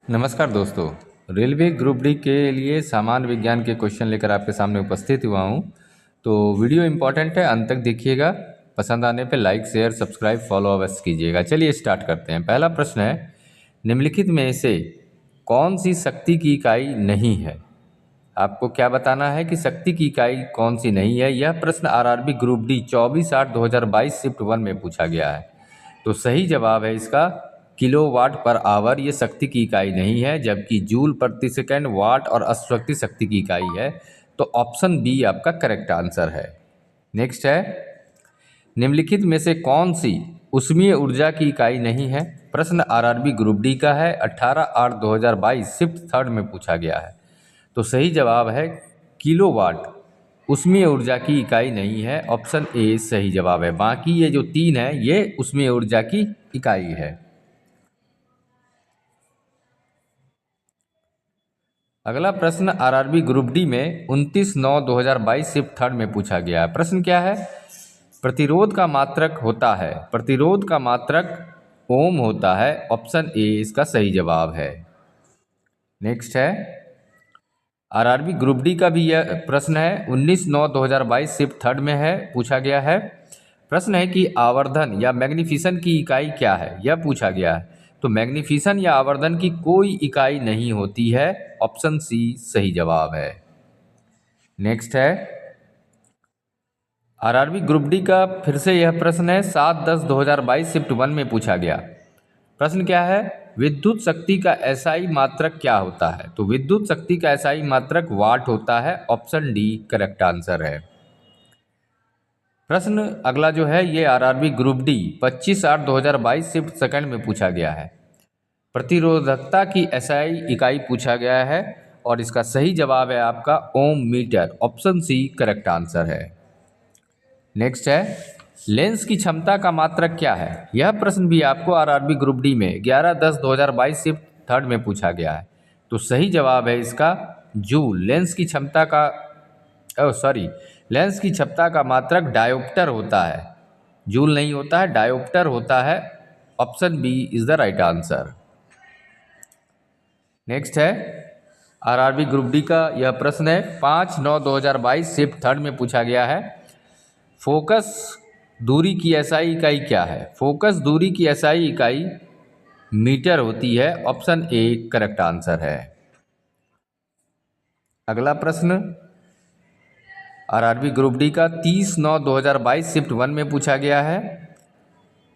नमस्कार दोस्तों। Railway group D के लिए सामान्य विज्ञान के क्वेश्चन लेकर आपके सामने उपस्थित हुआ हूँ। तो वीडियो इम्पोर्टेंट है, अंत तक देखिएगा। पसंद आने पे लाइक शेयर सब्सक्राइब फॉलो अवश्य कीजिएगा। चलिए स्टार्ट करते हैं। पहला प्रश्न है, निम्नलिखित में से कौन सी शक्ति की इकाई नहीं है? आपको क्या बताना है कि शक्ति की इकाई कौन सी नहीं है। यह प्रश्न आरआरबी ग्रुप डी 24/8/2022 शिफ्ट 1 में पूछा गया है। तो सही जवाब है इसका किलोवाट पर आवर। ये शक्ति की इकाई नहीं है, जबकि जूल प्रति सेकंड, वाट और अश्वशक्ति शक्ति की इकाई है। तो ऑप्शन बी आपका करेक्ट आंसर है। नेक्स्ट है, निम्नलिखित में से कौन सी ऊष्मीय ऊर्जा की इकाई नहीं है? प्रश्न आरआरबी ग्रुप डी का है, 18/8/2022 शिफ्ट 3 में पूछा गया है। तो सही जवाब है किलोवाट ऊष्मीय ऊर्जा की इकाई नहीं है। ऑप्शन ए सही जवाब है। बाकी ये जो तीन है ये ऊष्मीय ऊर्जा की इकाई है। अगला प्रश्न आरआरबी ग्रुप डी में 29/9/2022 शिफ्ट 3 में पूछा गया है। प्रश्न क्या है? प्रतिरोध का मात्रक होता है, प्रतिरोध का मात्रक ओम होता है। ऑप्शन ए इसका सही जवाब है। नेक्स्ट है, आरआरबी ग्रुप डी का भी यह प्रश्न है, 19/9/2022 शिफ्ट 3 में है, पूछा गया है। प्रश्न है कि आवर्धन या मैग्नीफिशन की इकाई क्या है, यह पूछा गया है। तो मैग्नीफिशन या आवर्धन की कोई इकाई नहीं होती है। ऑप्शन सी सही जवाब है। नेक्स्ट है, आरआरबी ग्रुप डी का फिर से यह प्रश्न है, 7/10/2022 शिफ्ट 1 में पूछा गया। प्रश्न क्या है? विद्युत शक्ति का एसआई मात्रक क्या होता है? तो विद्युत शक्ति का एसआई मात्रक वाट होता है। ऑप्शन डी करेक्ट आंसर है। प्रश्न अगला जो है ये आरआरबी ग्रुप डी 25/8/2022 शिफ्ट 2 में पूछा गया है। प्रतिरोधकता की एसआई इकाई पूछा गया है और इसका सही जवाब है आपका ohm meter. Option C correct answer है। नेक्स्ट है, लेंस की क्षमता का मात्रक क्या है? यह प्रश्न भी आपको आरआरबी ग्रुप डी में 11/10/2022 शिफ्ट 3 में पूछा गया है। तो सही जवाब है इसका जूल। लेंस की क्षमता का लेंस की क्षमता का मात्रक डायोप्टर होता है, जूल नहीं होता है, डायोप्टर होता है। Option B is the right answer. Next है, आरआरबी ग्रुप डी का यह प्रश्न है, 5/9/2022 शिफ्ट 3 में पूछा गया है। फोकस दूरी की एसआई इकाई क्या है? फोकस दूरी की एसआई इकाई मीटर होती है। ऑप्शन ए करेक्ट आंसर है। अगला प्रश्न आरआरबी ग्रुप डी का 30/9/2022 शिफ्ट 1 में पूछा गया है।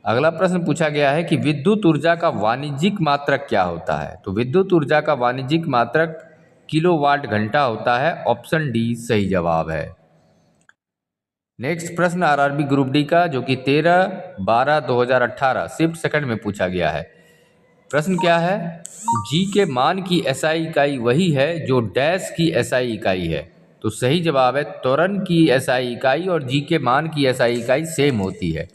अगला प्रश्न पूछा गया है कि विद्युत ऊर्जा का वाणिज्यिक मात्रक क्या होता है? तो विद्युत ऊर्जा का वाणिज्यिक मात्रक किलोवाट घंटा होता है। ऑप्शन डी सही जवाब है। नेक्स्ट प्रश्न आरआरबी ग्रुप डी का जो कि 13/12/2018 शिफ्ट 2 में पूछा गया है। प्रश्न क्या है? जी के मान की एसआई इकाई वही है जो डैश की एसआई इकाई है। तो सही जवाब है त्वरण की एसआई इकाई और जी के मान की एसआई इकाई सेम होती है।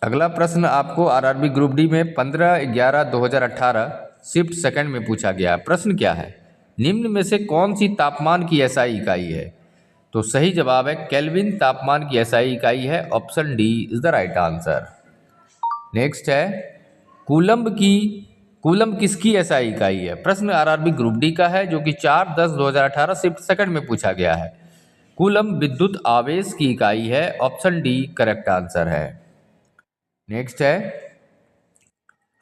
अगला प्रश्न आपको आरआरबी ग्रुप डी में 15/11/2018 शिफ्ट 2 में पूछा गया। प्रश्न क्या है? निम्न में से कौन सी तापमान की एसआई इकाई है? तो सही जवाब है केल्विन तापमान की एसआई इकाई है। Option D is the right answer. Next है, कूलम्ब किसकी एसआई इकाई है? प्रश्न आरआरबी ग्रुप डी का है जो कि 4/10/2018 शिफ्ट 2 में पूछा गया है। कूलम्ब विद्युत आवेश की इकाई है। ऑप्शन डी करेक्ट आंसर है। नेक्स्ट है,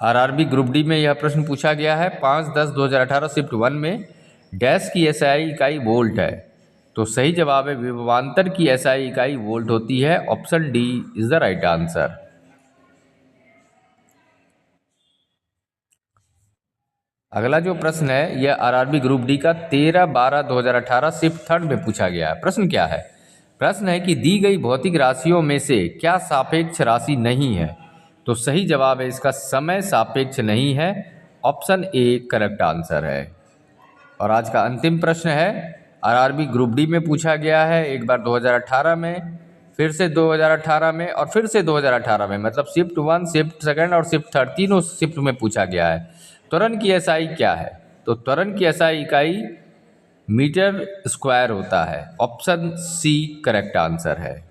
आरआरबी ग्रुप डी में यह प्रश्न पूछा गया है, 5/10/2018 शिफ्ट 1 में डैश की एसआई इकाई वोल्ट है। तो सही जवाब है विभवांतर की एसआई इकाई वोल्ट होती है। Option D is the right answer. अगला जो प्रश्न है यह आरआरबी ग्रुप डी का 13/12/2018 शिफ्ट 3 में पूछा गया है। प्रश्न क्या है? प्रश्न है कि दी गई भौतिक राशियों में से क्या सापेक्ष राशि नहीं है? तो सही जवाब है इसका समय सापेक्ष नहीं है। ऑप्शन ए करेक्ट आंसर है। और आज का अंतिम प्रश्न है, आरआरबी ग्रुप डी में पूछा गया है, एक बार 2018 में, फिर से 2018 में और फिर से 2018 में, मतलब शिफ्ट 1 शिफ्ट 2 और शिफ्ट 3 तीनों शिफ्ट में पूछा गया है। त्वरण की एसआई क्या है? तो त्वरण की एसआई इकाई मीटर स्क्वायर होता है। ऑप्शन सी करेक्ट आंसर है।